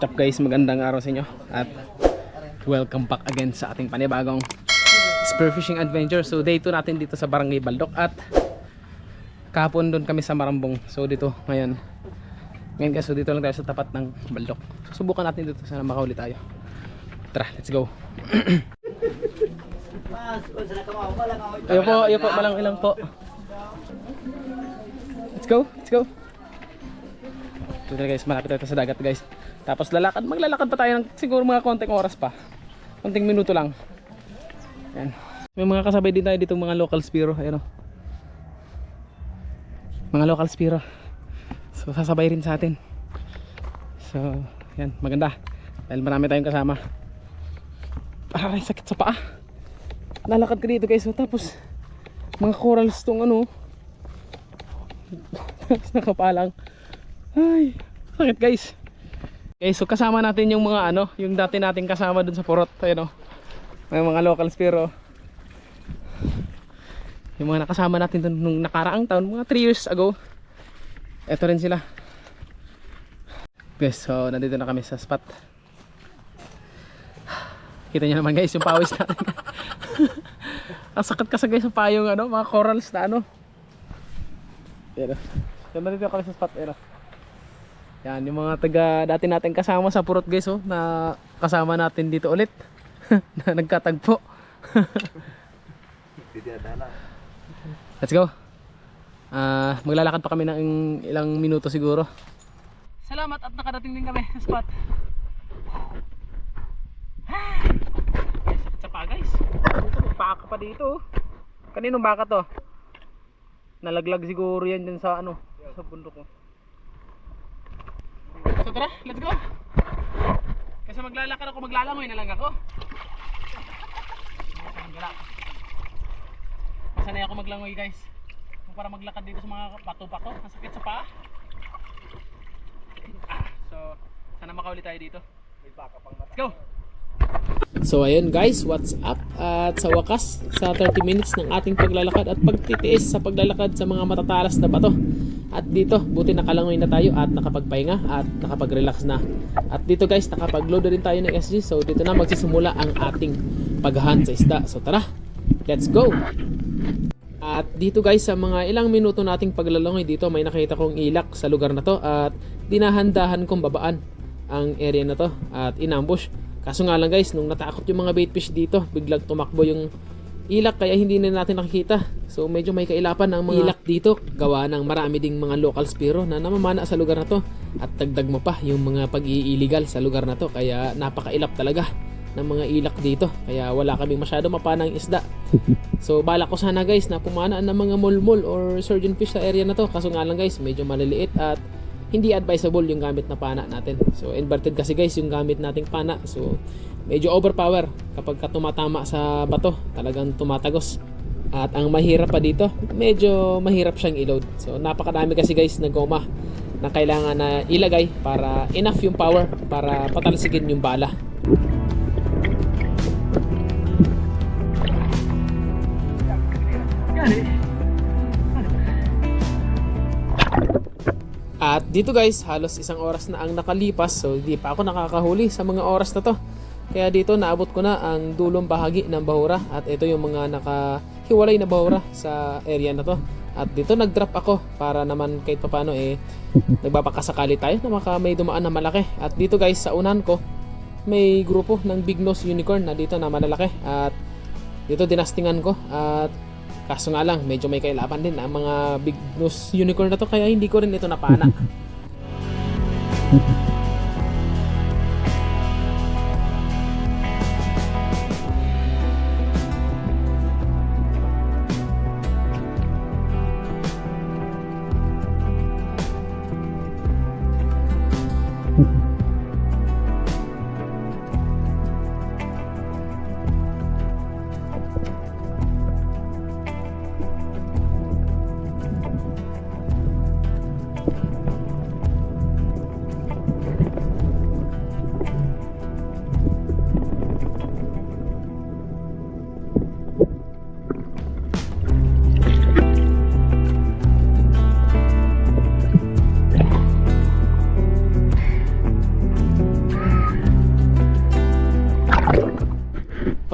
What's up guys, magandang araw sa inyo at welcome back again sa ating panibagong spearfishing adventure. So day 2 natin dito sa Barangay Baldok at kahapon doon kami sa Marambong. So dito ngayon guys, so dito lang tayo sa tapat ng Baldok. Susubukan natin dito, sana makauli tayo. Tara, let's go. Ayo po, malang ilang po. Let's go. Ito guys, malapit tayo sa dagat guys. Tapos maglalakad pa tayo ng siguro mga konting oras pa. Konting minuto lang. Yan. May mga kasabay din tayo dito, mga local spiro. Ayan o. Mga local spiro. So sasabay rin sa atin. So yan, maganda. Dahil marami tayong kasama. Aray, sakit sa paa. Lalakad ka dito guys. So, tapos mga corals tong ano. Nakapalang. Ay, sakit guys. Okay, so kasama natin yung mga ano, yung dati nating kasama dun sa Purot. Ayun o. May mga locals pero yung mga nakasama natin dun nung nakaraang taon, mga 3 years ago. Eto rin sila. Guys, so nandito na kami sa spot. Kita nyo naman guys yung pawis natin. Ang sakit kasi guys sa payong ano, mga corals na ano. Pero nandito kami sa spot. Pero yan, yung mga dati natin kasama sa Purot guys, oh, na kasama natin dito ulit. Na nagkatagpo. Let's go. Maglalakad pa kami ng ilang minuto siguro. Salamat at nakadating din kami sa spot. Sakit sa pa guys. Baka pa dito. Kaninong baka to? Nalaglag siguro yan dyan sa ano, sa bundok ko. So tara, let's go. Kasi maglalakad ako, maglalangoy na lang ako. Masanay ako maglangoy guys. Para maglakad dito sa mga bato-bato, masakit sa paa. So sana makauli tayo dito. Let's go. So ayun guys, what's up? At sa wakas, sa 30 minutes ng ating paglalakad at pagtitiis sa paglalakad sa mga matatalas na bato. At dito, buti nakalangoy na tayo at nakapagpahinga at nakapag-relax na. At dito guys, nakapag-load rin tayo ng SG. So dito na magsisimula ang ating paghahunt sa isda. So tara, let's go! At dito guys, sa mga ilang minuto nating paglalangoy dito, may nakita kong ilak sa lugar na to. At dinahandahan kong babaan ang area na to at inambush. Kaso nga lang guys, nung natakot yung mga baitfish dito, biglang tumakbo yung ilak kaya hindi na natin nakikita. So medyo may kailapan ang mga ilak dito, gawa ng marami ding mga local spiro na namamana sa lugar na to. At dagdag mo pa yung mga pag-i-illegal sa lugar na to, kaya napakailap talaga ng mga ilak dito. Kaya wala kaming masyado mapanang isda. So balak ko sana guys na pumana ng mga mulmul or surgeon fish sa area na to. Kaso nga lang guys, medyo maliliit at hindi advisable yung gamit na pana natin. So inverted kasi guys yung gamit nating pana. So medyo overpower kapag tumatama sa bato, talagang tumatagos. At ang mahirap pa dito, medyo mahirap siyang i-load. So napakadami kasi guys na goma na kailangan na ilagay para enough yung power para patalsigin yung bala. At dito guys, halos 1 oras na ang nakalipas. So hindi pa ako nakakahuli sa mga oras na to. Kaya dito naabot ko na ang dulong bahagi ng bahura. At ito yung mga nakahiwalay na bahura sa area na to. At dito nag-drop ako para naman kahit papano nagbabakasakali tayo na may dumaan na malaki. At dito guys, sa unahan ko may grupo ng big nose unicorn na dito na malalaki. At dito dinastingan ko. At kaso nga lang, medyo may kailapan din ang mga big nose unicorn na to, kaya hindi ko rin ito napana.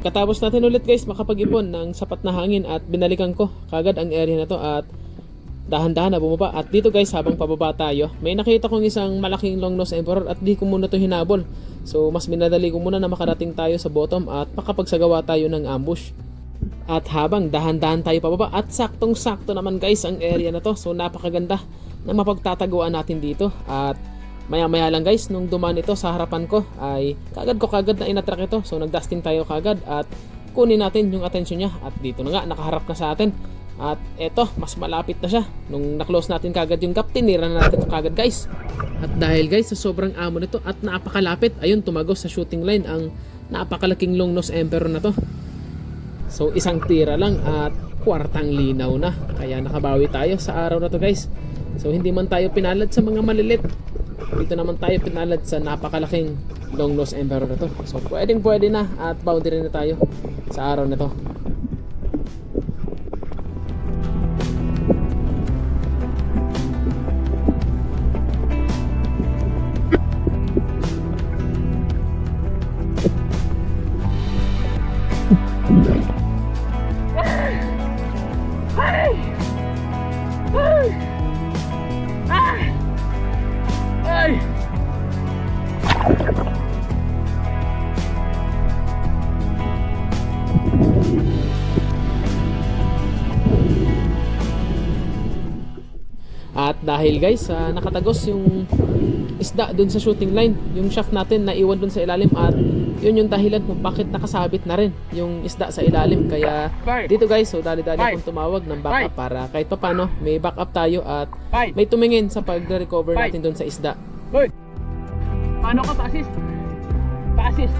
pagkatapos natin ulit guys makapag-ipon ng sapat na hangin at binalikan ko kagad ang area na to at dahan-dahan na bumaba. At dito guys, habang pababa tayo, may nakita kong isang malaking long nose emperor at di ko muna to hinabol. So mas minadali ko muna na makarating tayo sa bottom at makapagsagawa tayo ng ambush. At habang dahan-dahan tayo pababa at saktong-sakto naman guys ang area na to. So napakaganda na mapagtataguan natin dito. At maya-maya lang guys, nung dumaan ito sa harapan ko ay kagad na inatrack ito. So nagdusting tayo kagad at kunin natin yung atensyon niya. At dito na nga, nakaharap na sa atin. At eto, mas malapit na siya. Nung na-close natin kagad yung gap, tinira na natin ito kagad guys. At dahil guys, sa sobrang amo nito at napakalapit, ayun, tumagos sa shooting line ang napakalaking long nose emperor na to. So isang tira lang at kwartang linaw na. Kaya nakabawi tayo sa araw na to guys. So hindi man tayo pinalad sa mga malilit, dito naman tayo pinalad sa napakalaking long nose emperor na to. So pwede na at boundary na tayo sa araw na to. At dahil guys, nakatagos yung isda dun sa shooting line, yung shaft natin naiwan dun sa ilalim at yun yung dahilan kung bakit nakasabit na rin yung isda sa ilalim. Kaya dito guys, so dali-dali akong tumawag ng backup para kahit pa paano may backup tayo at may tumingin sa pag-recover natin dun sa isda. Paano ka pa-assist? Pa-assist.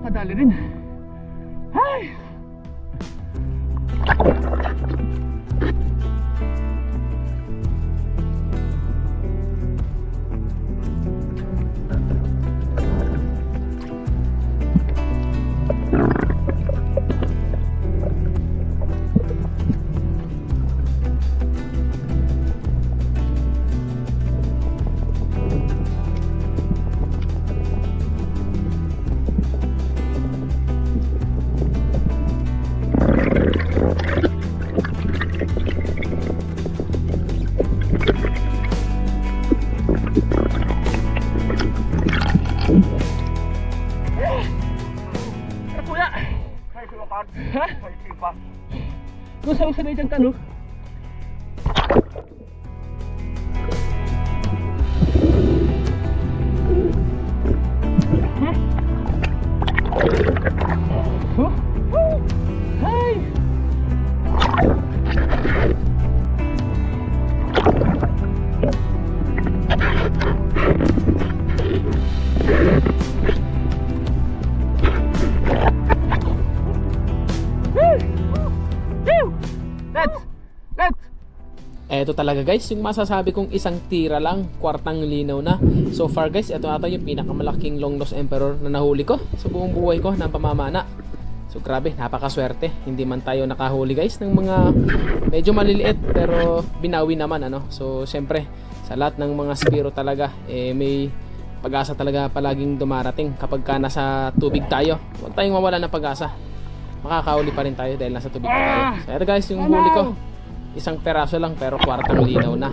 Kadali rin. Ay! Ha? Kung saan sanay dyan ka, no? Hi! Eto talaga guys, yung masasabi kong isang tira lang, kwartang linaw na. So far guys, ito ata yung pinakamalaking long nose emperor na nahuli ko sa buong buhay ko ng pamamana. So grabe, napakaswerte. Hindi man tayo nakahuli guys ng mga medyo maliliit pero binawi naman ano. So syempre, sa lahat ng mga spiro talaga, may pag-asa talaga palaging dumarating kapag ka nasa tubig tayo. Huwag tayong mawala ng pag-asa. Makakahuli pa rin tayo dahil nasa tubig pa tayo. So eto guys, yung huli ko. Isang peraso lang pero kwartang linaw na.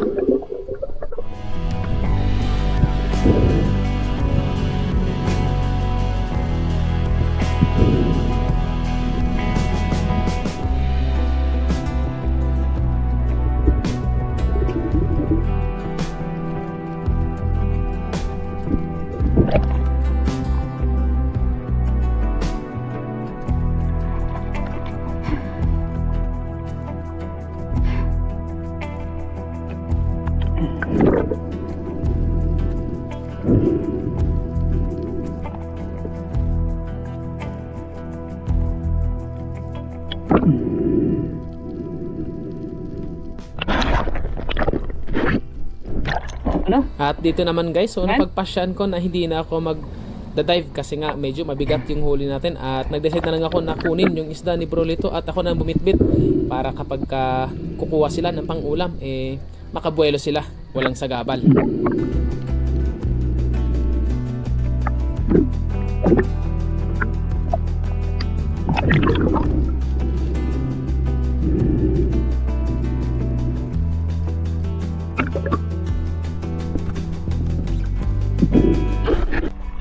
Ano? At dito naman guys, so Man? napagpasyan ko na hindi na ako mag-dive kasi nga medyo mabigat yung huli natin at nag-decide na lang ako na kunin yung isda ni Brolito at ako nang bumitbit para kapag kukuha sila ng pang-ulam, makabuelo sila, walang sagabal.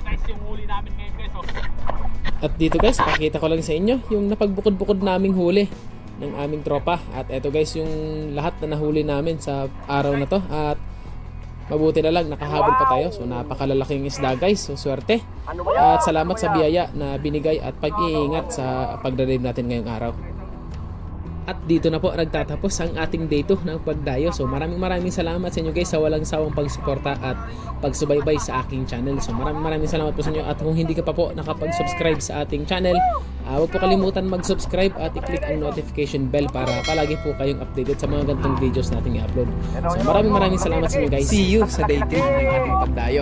Guys, yung huli namin ngayon guys. Oh. At dito guys, pakita ko lang sa inyo yung napagbukod-bukod naming huli ng aming tropa. At eto guys, yung lahat na nahuli namin sa araw na to. At mabuti na lang, nakahabol pa tayo. So napakalalaking isda guys, so swerte. At salamat sa biyaya na binigay at pag-iingat sa pagdadive natin ngayong araw. At dito na po nagtatapos ang ating day 2 ng pagdayo. So maraming salamat sa inyo guys sa walang sawang pagsuporta at pagsubaybay sa aking channel. So maraming salamat po sa inyo. At kung hindi ka pa po nakapag-subscribe sa ating channel, huwag po kalimutan mag-subscribe at i-click ang notification bell para palagi po kayong updated sa mga ganitong videos nating i-upload. So maraming salamat sa inyo guys. See you sa day 3 ng ating pagdayo.